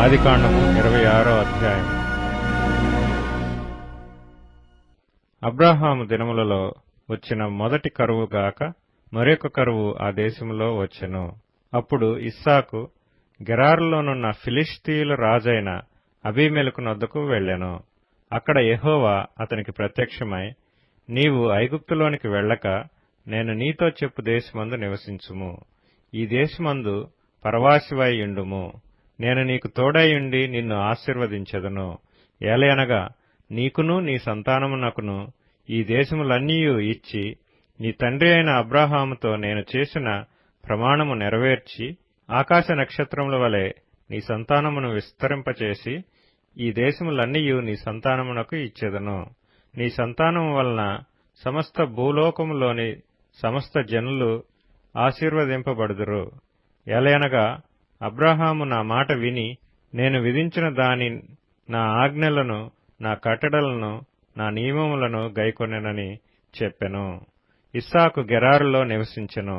ఆదికాండము 26వ అధ్యాయం. అబ్రాహాము దినములలో వచ్చిన మొదటి కరువు గాక మరొక కరువు ఆ దేశములో వచ్చెను. అప్పుడు ఇస్సాకు గెరారులోనున్న ఫిలిష్తీయుల రాజైన అబీమెలెకు నొద్దకు వెళ్ళెను. అక్కడ యెహోవా అతనికి ప్రత్యక్షమై, నీవు ఐగుప్తులోనికి వెళ్ళక నేను నీతో చెప్పు దేశమందు నివసించుము. ఈ దేశమందు పరవాసివై యుండుము. నేను నీకు తోడైయుండి నిన్ను ఆశీర్వదించెదను. ఏలయనగా నీకును నీ సంతానమునకును ఈ దేశములన్నీయూ ఇచ్చి, నీ తండ్రి అయిన అబ్రాహాముతో నేను చేసిన ప్రమాణము నెరవేర్చి, ఆకాశ నక్షత్రముల వలె నీ సంతానమును విస్తరింపచేసి, ఈ దేశములన్నీయూ నీ సంతానమునకు ఇచ్చెదను. నీ సంతానము వలన సమస్త భూలోకములోని సమస్త జనులు ఆశీర్వదింపబడుదురు. ఏలయనగా అబ్రాహాము నా మాట విని నేను విధించిన దాని నా ఆజ్ఞలను, నా కట్టడలను, నా నియమములను గైకొనెనని చెప్పెను. ఇస్సాకు గెరారులో నివసించెను.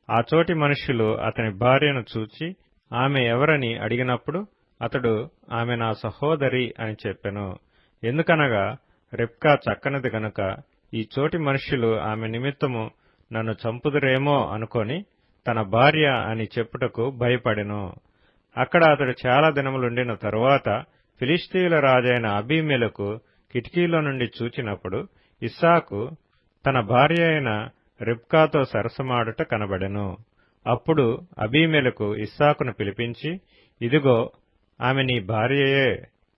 ఆ చోటి మనుష్యులు అతని భార్యను చూచి ఆమె ఎవరని అడిగినప్పుడు అతడు ఆమె నా సహోదరి అని చెప్పెను. ఎందుకనగా రిబ్కా చక్కనిది గనుక ఈ చోటి మనుష్యులు ఆమె నిమిత్తము నన్ను చంపుదురేమో అనుకొని తన భార్య అని చెప్పుటకు భయపడెను. అక్కడ అతడు చాలా దినములుండిన తరువాత ఫిలిష్తీయుల రాజైన అబీమెలెకు కిటికీలో నుండి చూచినప్పుడు ఇస్సాకు తన భార్య అయిన రిబ్కాతో సరసమాడుట కనబడెను. అప్పుడు అబీమెలెకు ఇస్సాకును పిలిపించి, ఇదిగో ఆమె నీ భార్యయే,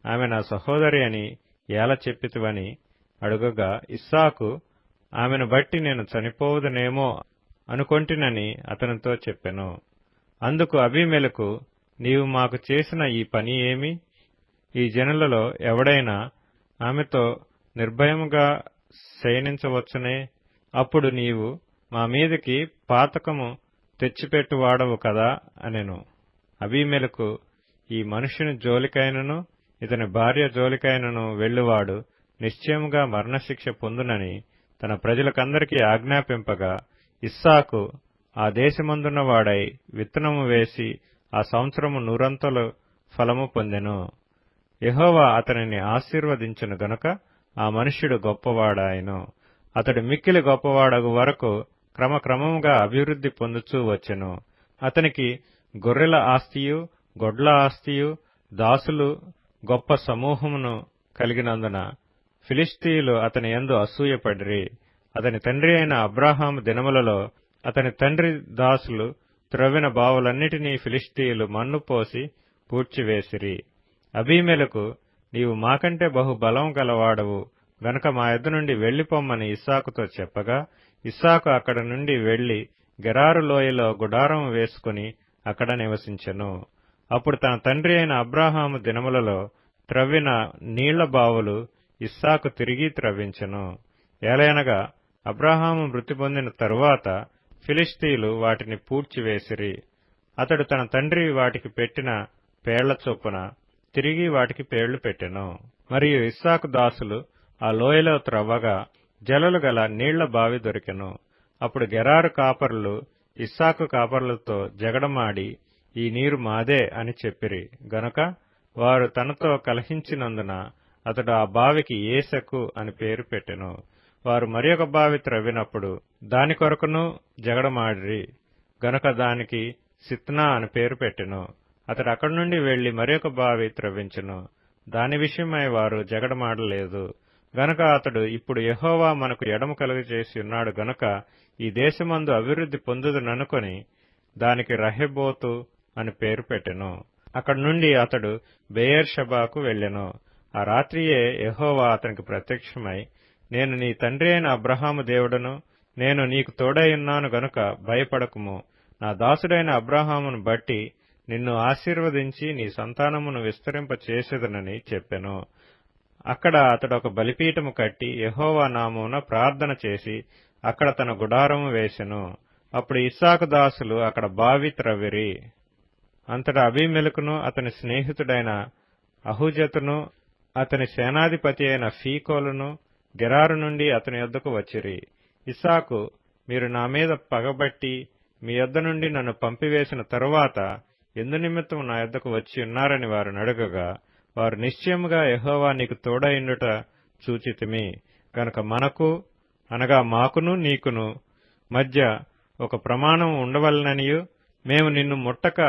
ఆమె నా సహోదరి అని ఏల చెప్పితివని అడుగగా, ఇస్సాకు ఆమెను బట్టి నేను చనిపోవుదనేమో అనుకొంటినని అతనితో చెప్పెను. అందుకు అబీమెలెకు, నీవు మాకు చేసిన ఈ పని ఏమి? ఈ జనులలో ఎవడైనా ఆమెతో నిర్భయముగా శయనించవచ్చునే? అప్పుడు నీవు మా మీదికి పాతకము తెచ్చిపెట్టువాడవు కదా అనెను. అబీమెలెకు, ఈ మనుష్యుని జోలికైనను ఇతని భార్య జోలికైనను వెళ్ళువాడు నిశ్చయముగా మరణశిక్ష పొందునని తన ప్రజలకందరికీ ఆజ్ఞాపింపగా, ఇస్సాకు ఆ దేశమందున్న వాడై విత్తనము వేసి ఆ సంవత్సరము 100 ఫలము పొందెను. యెహోవా అతనిని ఆశీర్వదించెను గనుక ఆ మనుష్యుడు గొప్పవాడాయెను. అతడు మిక్కిలి గొప్పవాడగు వరకు క్రమక్రమముగా అభివృద్ధి పొందుచూ వచ్చెను. అతనికి గొర్రెల ఆస్తియు, గొడ్ల ఆస్తియు, దాసులు గొప్ప సమూహమును కలిగినందున ఫిలిష్తీయులు అతని యందు అసూయపడిరి. అతని తండ్రి అయిన అబ్రాహాము దినములలో అతని తండ్రి దాసులు త్రవ్విన బావులన్నిటినీ ఫిలిష్తీయులు మన్ను పోసి పూడ్చివేసిరి. అబీమెలెకు, నీవు మాకంటే బహు బలం గలవాడవు గనుక మా యొద్ద నుండి వెళ్లిపొమ్మని ఇస్సాకుతో చెప్పగా, ఇస్సాకు అక్కడ నుండి వెళ్లి గెరారు లోయలో గుడారం వేసుకుని అక్కడ నివసించెను. అప్పుడు తన తండ్రి అయిన అబ్రాహాము దినములలో త్రవ్విన నీళ్ల బావులు ఇస్సాకు తిరిగి త్రవ్వించెను. ఏలయనగా అబ్రాహాము మృతి పొందిన తరువాత ఫిలిష్తీయులు వాటిని పూడ్చివేసిరి. అతడు తన తండ్రి వాటికి పెట్టిన పేళ్ల చొప్పున తిరిగి వాటికి పేళ్లు పెట్టెను. మరియు ఇస్సాకు దాసులు ఆ లోయలో త్రవ్వగా జలలు గల నీళ్ల బావి దొరికెను. అప్పుడు గెరారు కాపరులు ఇస్సాకు కాపరులతో జగడమాడి, ఈ నీరు మాదే అని చెప్పిరి గనుక వారు తనతో కలహించినందున అతడు ఆ బావికి ఏసెకు అని పేరు పెట్టెను. వారు మరియొక బావి త్రవ్వినప్పుడు దాని కొరకును జగడమాడిరి గనుక దానికి సిత్నా అని పేరు పెట్టెను. అతడు అక్కడి నుండి వెళ్లి మరియొక బావి త్రవ్వించెను. దాని విషయమై వారు జగడమాడలేదు గనుక అతడు, ఇప్పుడు యెహోవా మనకు ఎడము కలుగజేసి ఉన్నాడు గనుక ఈ దేశమందు అభివృద్ధి పొందుదుననుకొని దానికి రహెబోతు అని పేరు పెట్టెను. అక్కడి నుండి అతడు బెయేర్షెబాకు వెళ్ళెను. ఆ రాత్రియే యెహోవా అతనికి ప్రత్యక్షమై, నేను నీ తండ్రి అయిన అబ్రాహాము దేవుడను, నేను నీకు తోడైయున్నాను గనుక భయపడకుము. నా దాసుడైన అబ్రాహామును బట్టి నిన్ను ఆశీర్వదించి నీ సంతానమును విస్తరింపచేసేదనని చెప్పెను. అక్కడ అతడు ఒక బలిపీఠము కట్టి యెహోవా నామమున ప్రార్థన చేసి అక్కడ తన గుడారము వేసెను. అప్పుడు ఇస్సాకు దాసులు అక్కడ బావి త్రవ్విరి. అంతటా అబీమెలెకును అతని స్నేహితుడైన అహుజతును అతని సేనాధిపతి అయిన ఫీకోలును గెరారు నుండి అతని యొద్దకు వచ్చిరి. ఇస్సాకు, మీరు నా మీద పగబట్టి మీ యొద్ద నుండి నన్ను పంపివేసిన తరువాత ఎందునిమిత్తం నా యొద్దకు వచ్చి ఉన్నారని వారు అడగగా, వారు నిశ్చయముగా యెహోవా నీకు తోడైండుట చూచితిమి గనుక మనకు అనగా మాకును నీకును మధ్య ఒక ప్రమాణం ఉండవలననియు, మేము నిన్ను ముట్టక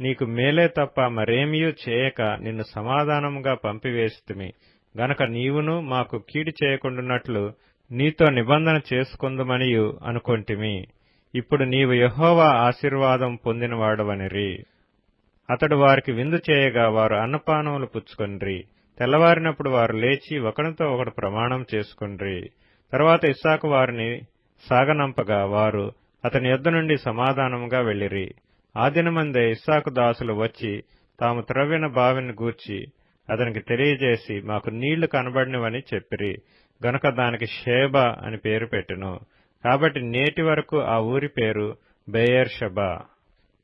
నీకు మేలే తప్ప మరేమియూ చేయక నిన్ను సమాధానముగా పంపివేసితిమి గనక నీవును మాకు కీడు చేయకుండునట్లు నీతో నిబంధన చేసుకొందుమనియు అనుకొంటిమి. ఇప్పుడు నీవు యెహోవా ఆశీర్వాదం పొందినవాడవనిరి. అతడు వారికి విందు చేయగా వారు అన్నపానములు పుచ్చుకొనిరి. తెల్లవారినప్పుడు వారు లేచి ఒకరితో ఒకడు ప్రమాణం చేసుకొనిరి. తరువాత ఇస్సాకు వారిని సాగనంపగా వారు అతని యొద్ద నుండి సమాధానముగా వెళ్ళిరి. ఆ దినమందే ఇస్సాకు దాసులు వచ్చి తాము త్రవ్విన బావిని గూర్చి అతనికి తెలియజేసి, మాకు నీళ్లు కనబడినవని చెప్పిరి గనుక దానికి షేబా అని పేరు పెట్టెను. కాబట్టి నేటి వరకు ఆ ఊరి పేరు బెయేర్షెబా.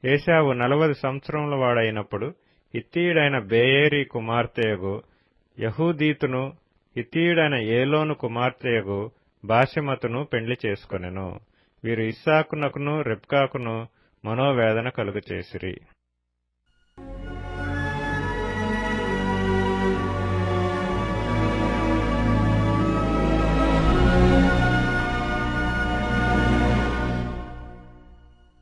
ఏశావు 40 సంవత్సరముల వాడైనప్పుడు హిత్తీయుడైన బెయేరీ కుమార్తెయగు యహూదీతును, హిత్తీయుడైన ఏలోను కుమార్తెయగు బాశెమతును పెండ్లి చేసుకొనెను. వీరు ఇస్సాకునకును రెబ్కాకును మనోవేదన కలుగచేసిరి.